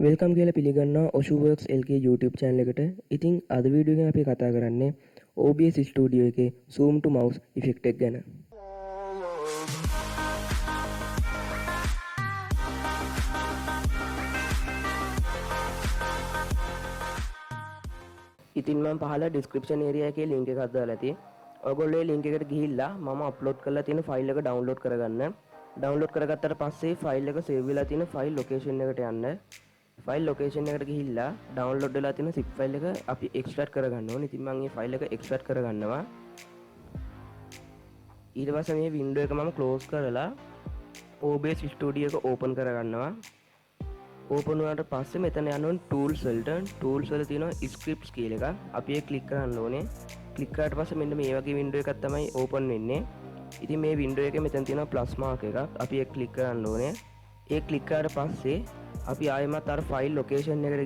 Welcome කියලා පිළිගන්නවා Oshuworks LK YouTube channel එකට. ඉතින් අද වීඩියෝ එකෙන් අපි කතා කරන්නේ OBS Studio එකේ zoom to mouse effect එක ගැන. ඉතින් මම පහළ description area එකේ link එකක් දාලා තියෙනවා. ඔයගොල්ලෝ මේ link එකට ගිහිල්ලා මම upload කරලා තියෙන file එක download කරගන්න. download කරගත්තට පස්සේ file එක save වෙලා තියෙන file location එකට යන්න. file location එකට ගිහිල්ලා download වෙලා තියෙන zip file එක අපි extract කරගන්න ඕනේ. ඉතින් මම මේ file එක extract කරගන්නවා. ඊට පස්සේ මේ window එක මම close කරලා OBS Studio එක open කරගන්නවා. open වුණාට පස්සේ මෙතන යන්න ඕනේ tools වලට. tools වල තියෙනවා scripts කියලා එකක්. අපි ඒක click කරන්න ඕනේ. click කරාට පස්සේ මෙන්න මේ වගේ window එකක් තමයි open වෙන්නේ. ඉතින් මේ window එකේ මෙතන තියෙනවා plus mark එකක්. අපි ඒක click කරන්න ඕනේ. ඒ click කරාට පස්සේ අපි ආයෙමත් අර file location එකට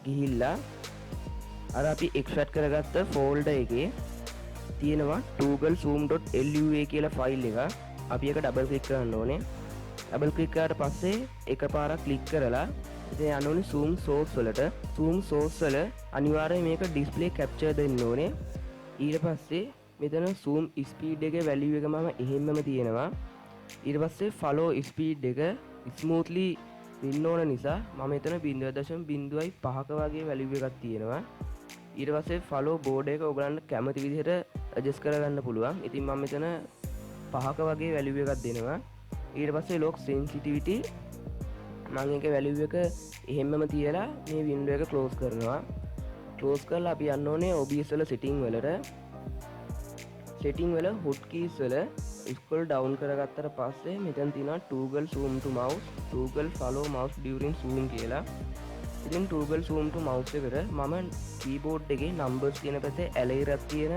ගිහිල්ලා අර අපි extract කරගත්ත folder එකේ තියෙනවා tooglezoom.lua කියලා file එක. අපි ඒක double click කරන්න ඕනේ. double click කරාට පස්සේ එකපාරක් click කරලා ඉතින් යන්න ඕනේ zoom source වලට. zoom source වල අනිවාර්යයෙන් මේක display capture දෙන්න ඕනේ. ඊට පස්සේ මෙතන zoom speed එකේ value එක මම එහෙම්මම තියෙනවා. ඊට පස්සේ follow speed එක smoothly වෙන්න ඕන නිසා මම මෙතන 0.05ක වගේ value එකක් තියෙනවා. ඊට පස්සේ follow board එක ඔයගලන්ට කැමති විදිහට adjust කරගන්න පුළුවන්. ඉතින් මම මෙතන 5ක වගේ value එකක් දෙනවා. ඊට පස්සේ lock sensitivity මම ඒක value එක එහෙම්මම තියලා මේ window එක close කරනවා. close කරලා අපි යන්න ඕනේ OBS වල setting වලට. setting වල hotkeys වල scroll down කරගත්තට පස්සේ මෙතන තියෙනවා toggle zoom to mouse, toggle follow mouse during zoom කියලා. ඉතින් toggle zoom to mouse එකට මම keyboard එකේ numbers කියන පැත්තේ arrow එකක් තියෙන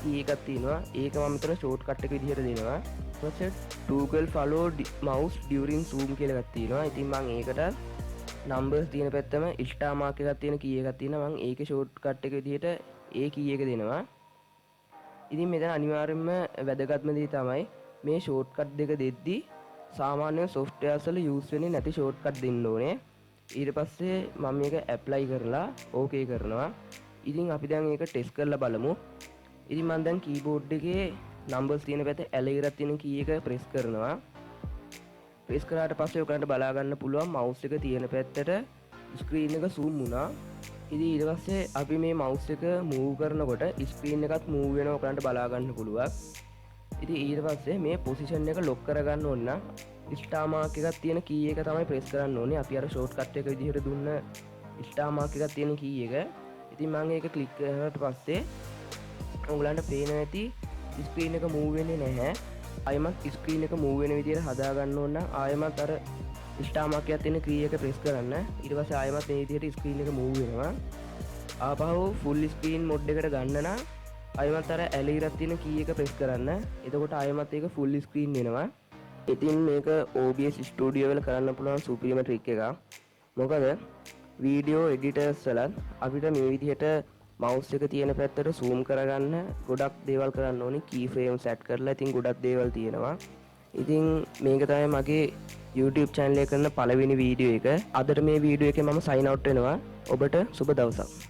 key එකක් තියෙනවා. ඒක මම මෙතන shortcut එක විදිහට දෙනවා. ඊට පස්සේ toggle follow mouse during zoom කියලා එකක් තියෙනවා. ඉතින් මම ඒකට numbers තියෙන පැත්තම star mark එකක් තියෙන key එකක් තියෙනවා. මම ඒකේ shortcut එක විදිහට ඒ key එක දෙනවා. ඉතින් මෙතන අනිවාර්යයෙන්ම වැදගත්ම දේ තමයි මේ shortcut දෙක දෙද්දී සාමාන්‍ය softwares වල use වෙන්නේ නැති shortcut දෙන්න ඕනේ. ඊට පස්සේ මම මේක apply කරලා okay කරනවා. ඉතින් අපි දැන් මේක test කරලා බලමු. ඉතින් මම දැන් keyboard එකේ numbers තියෙන පැත්තේ arrow එකක් තියෙන key එක press කරනවා. press කරාට පස්සේ ඔයගලන්ට බලා ගන්න පුළුවන් mouse එක තියෙන පැත්තට screen එක zoom වුණා. ඉතින් ඊට පස්සේ අපි මේ mouse එක move කරනකොට screen එකත් move වෙනවා ඔයගලන්ට බලා ගන්න පුළුවන්. ඉතින් ඊට පස්සේ මේ position එක lock කරගන්න ඕන නම් star mark එකක් තියෙන key එක තමයි press කරන්න ඕනේ. අපි අර shortcut එක විදිහට දුන්න star mark එකක් තියෙන key එක. ඉතින් මම ඒක click කරාට පස්සේ ඔයගලන්ට පේන ඇති screen එක move වෙන්නේ නැහැ. ආයෙමත් screen එක move වෙන විදිහට හදා ගන්න ඕන නම් ආයෙමත් අර star mark එකක් තියෙන key එක press කරන්න. ඊට පස්සේ ආයෙමත් මේ විදිහට screen එක move වෙනවා. ආපහු full screen mode එකට ගන්න නම් ආයෙමත් අර arrow එකක් තියෙන key එක press කරන්න. එතකොට ආයෙමත් ඒක full screen වෙනවා. ඉතින් මේක OBS Studio වල කරන්න පුළුවන් සුපිරිම trick එකක්. මොකද video editors වල අපිට මේ විදිහට mouse එක තියෙන පැත්තට zoom කරගන්න ගොඩක් දේවල් කරන්න ඕනේ. keyframes set කරලා ඉතින් ගොඩක් දේවල් තියෙනවා. ඉතින් මේක තමයි මගේ YouTube channel එක කරන පළවෙනි වීඩියෝ එක. අදට මේ වීඩියෝ එකේ මම sign out වෙනවා. ඔබට සුබ දවසක්.